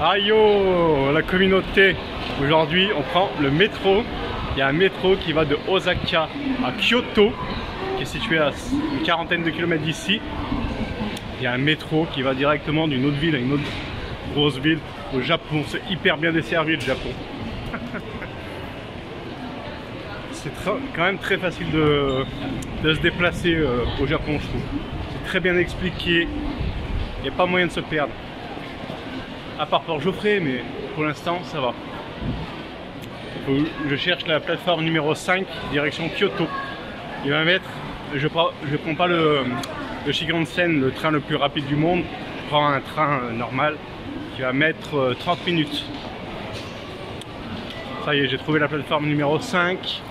Aïe yo, la communauté. Aujourd'hui, on prend le métro. Il y a un métro qui va de Osaka à Kyoto, qui est situé à une quarantaine de kilomètres d'ici. Il y a un métro qui va directement d'une autre ville à une autre grosse ville au Japon. C'est hyper bien desservi le Japon. C'est quand même très facile de se déplacer au Japon, je trouve. C'est très bien expliqué. Il n'y a pas moyen de se perdre. À part Port Geoffrey, mais pour l'instant, ça va. Je cherche la plateforme numéro 5, direction Kyoto. Il va mettre, je prends pas le Shinkansen, le train le plus rapide du monde. Je prends un train normal qui va mettre 30 minutes. Ça y est, j'ai trouvé la plateforme numéro 5,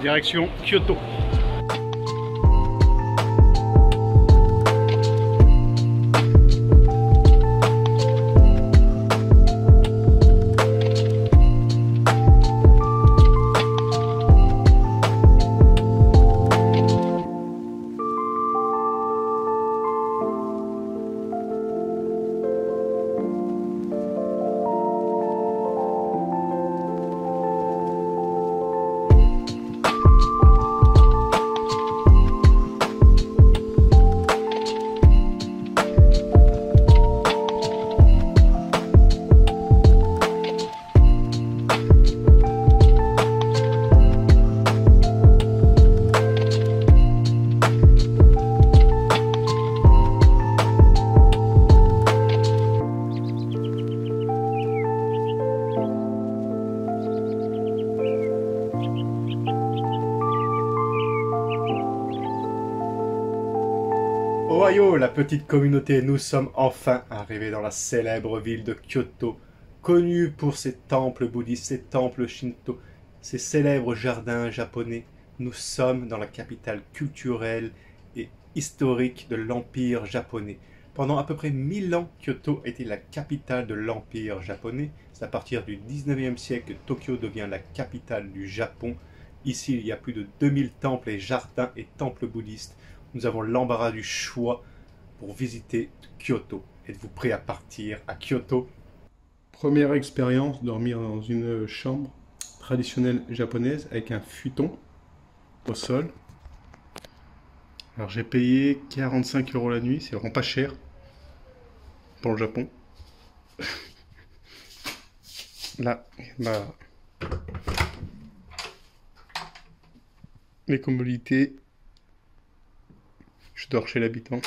direction Kyoto. Ohio, la petite communauté, nous sommes enfin arrivés dans la célèbre ville de Kyoto, connue pour ses temples bouddhistes, ses temples shinto, ses célèbres jardins japonais. Nous sommes dans la capitale culturelle et historique de l'Empire japonais. Pendant à peu près 1000 ans, Kyoto était la capitale de l'Empire japonais. C'est à partir du 19e siècle que Tokyo devient la capitale du Japon. Ici, il y a plus de 2000 temples et jardins et temples bouddhistes. Nous avons l'embarras du choix pour visiter Kyoto. Êtes-vous prêt à partir à Kyoto? Première expérience, dormir dans une chambre traditionnelle japonaise avec un futon au sol. Alors j'ai payé 45 € la nuit, c'est vraiment pas cher pour le Japon. Là, bah, les commodités. Je dors chez l'habitant.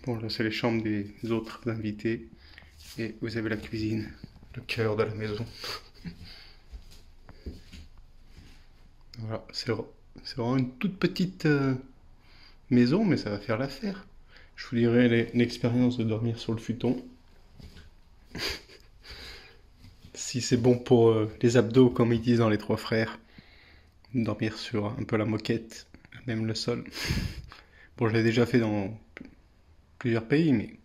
Bon, là, c'est les chambres des autres invités. Et vous avez la cuisine, le cœur de la maison. Voilà, c'est vraiment une toute petite maison, mais ça va faire l'affaire. Je vous dirai l'expérience de dormir sur le futon. Si c'est bon pour les abdos, comme ils disent dans Les Trois Frères. Dormir sur un peu la moquette, même le sol. Bon, je l'ai déjà fait dans plusieurs pays, mais...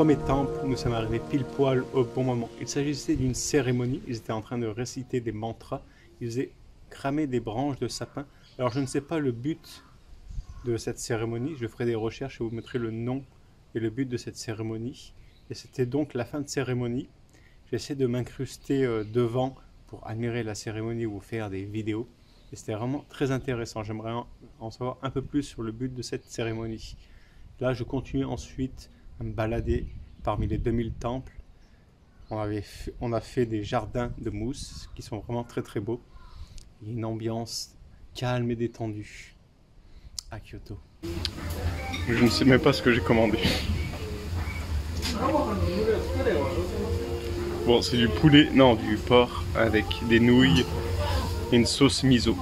premier temple, nous sommes arrivés pile poil au bon moment. Il s'agissait d'une cérémonie, ils étaient en train de réciter des mantras, ils faisaient cramer des branches de sapin. Alors je ne sais pas le but de cette cérémonie, je ferai des recherches et vous mettrez le nom et le but de cette cérémonie. Et c'était donc la fin de cérémonie. J'essaie de m'incruster devant pour admirer la cérémonie ou faire des vidéos. Et c'était vraiment très intéressant. J'aimerais en savoir un peu plus sur le but de cette cérémonie. Là, je continue ensuite à me balader parmi les 2000 temples. On a fait des jardins de mousse qui sont vraiment très très beaux. Il y a une ambiance calme et détendue à Kyoto. Je ne sais même pas ce que j'ai commandé. Bon, c'est du poulet, non, du porc avec des nouilles et une sauce miso.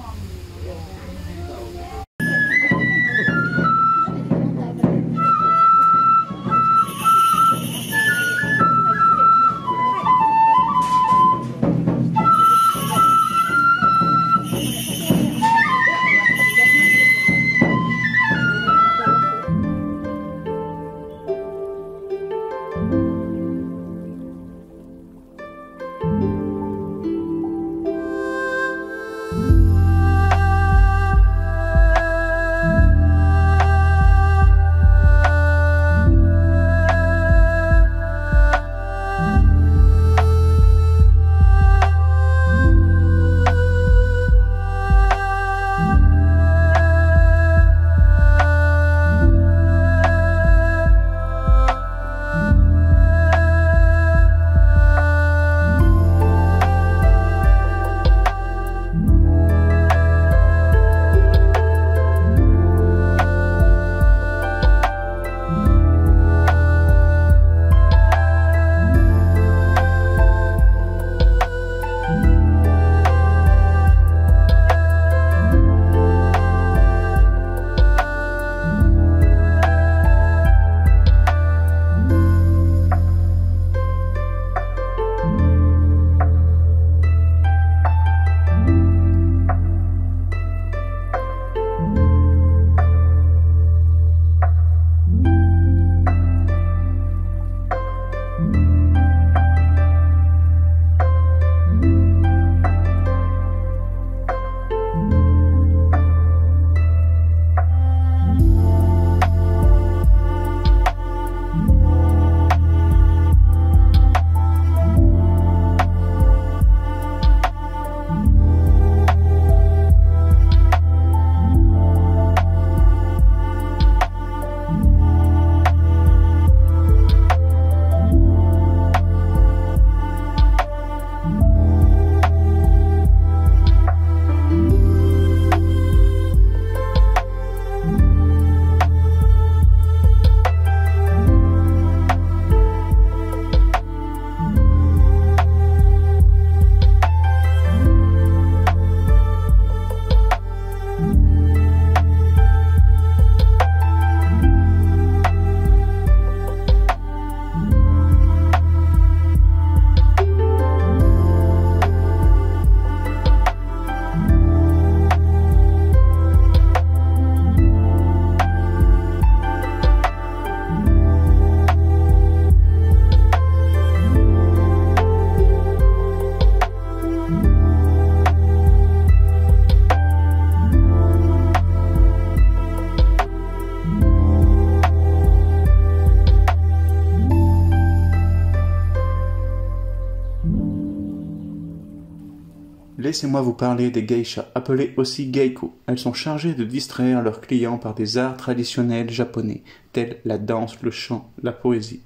Laissez-moi vous parler des geishas, appelées aussi geiko. Elles sont chargées de distraire leurs clients par des arts traditionnels japonais, tels la danse, le chant, la poésie.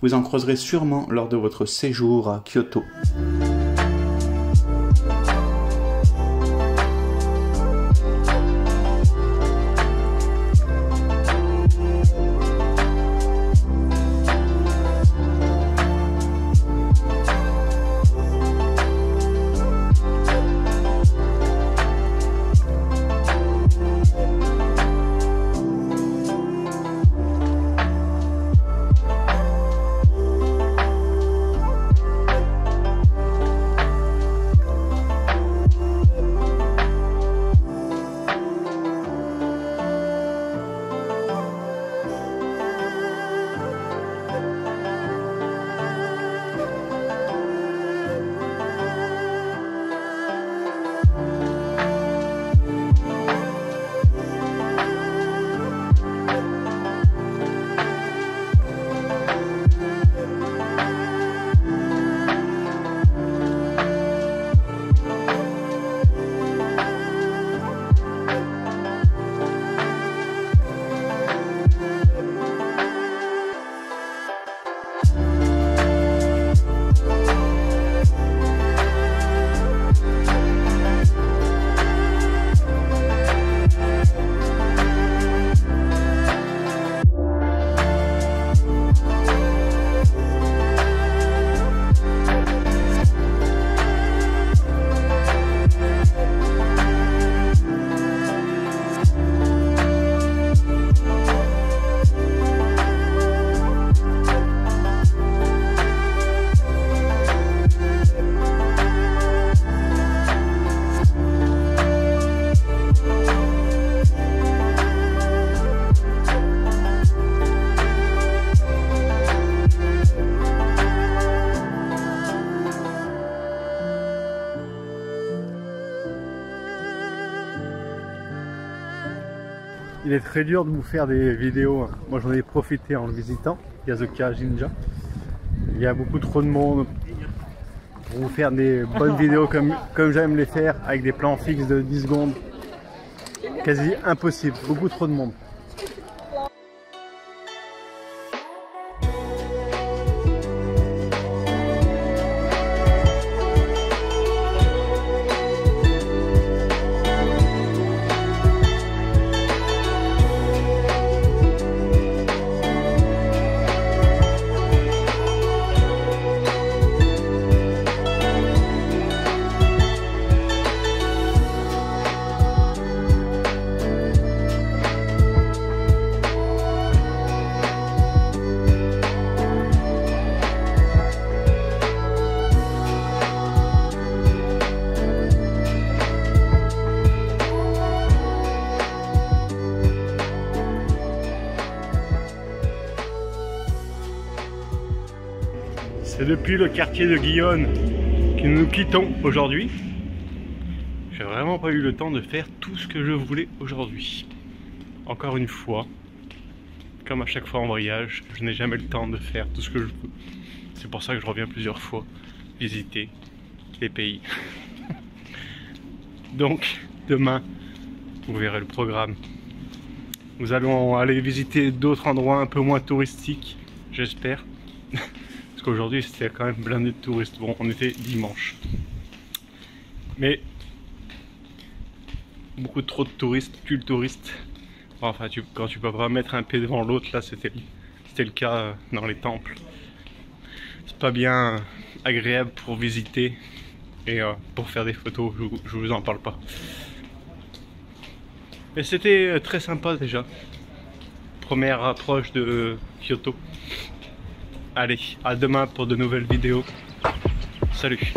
Vous en croiserez sûrement lors de votre séjour à Kyoto. Il est très dur de vous faire des vidéos. Moi j'en ai profité en le visitant. Yasuoka Jinja. Il y a beaucoup trop de monde pour vous faire des bonnes vidéos comme j'aime les faire avec des plans fixes de 10 secondes. Quasi impossible, beaucoup trop de monde. C'est depuis le quartier de Guyonne que nous quittons aujourd'hui. J'ai vraiment pas eu le temps de faire tout ce que je voulais aujourd'hui. Encore une fois, comme à chaque fois en voyage, je n'ai jamais le temps de faire tout ce que je veux. C'est pour ça que je reviens plusieurs fois visiter les pays. Donc, demain, vous verrez le programme. Nous allons aller visiter d'autres endroits un peu moins touristiques, j'espère. Parce qu'aujourd'hui c'était quand même blindé de touristes. Bon, on était dimanche. Mais beaucoup trop de touristes, tue le touriste. Enfin, quand tu peux pas mettre un pied devant l'autre, là c'était le cas dans les temples. C'est pas bien agréable pour visiter et pour faire des photos, je vous en parle pas. Mais c'était très sympa déjà. Première approche de Kyoto. Allez, à demain pour de nouvelles vidéos. Salut!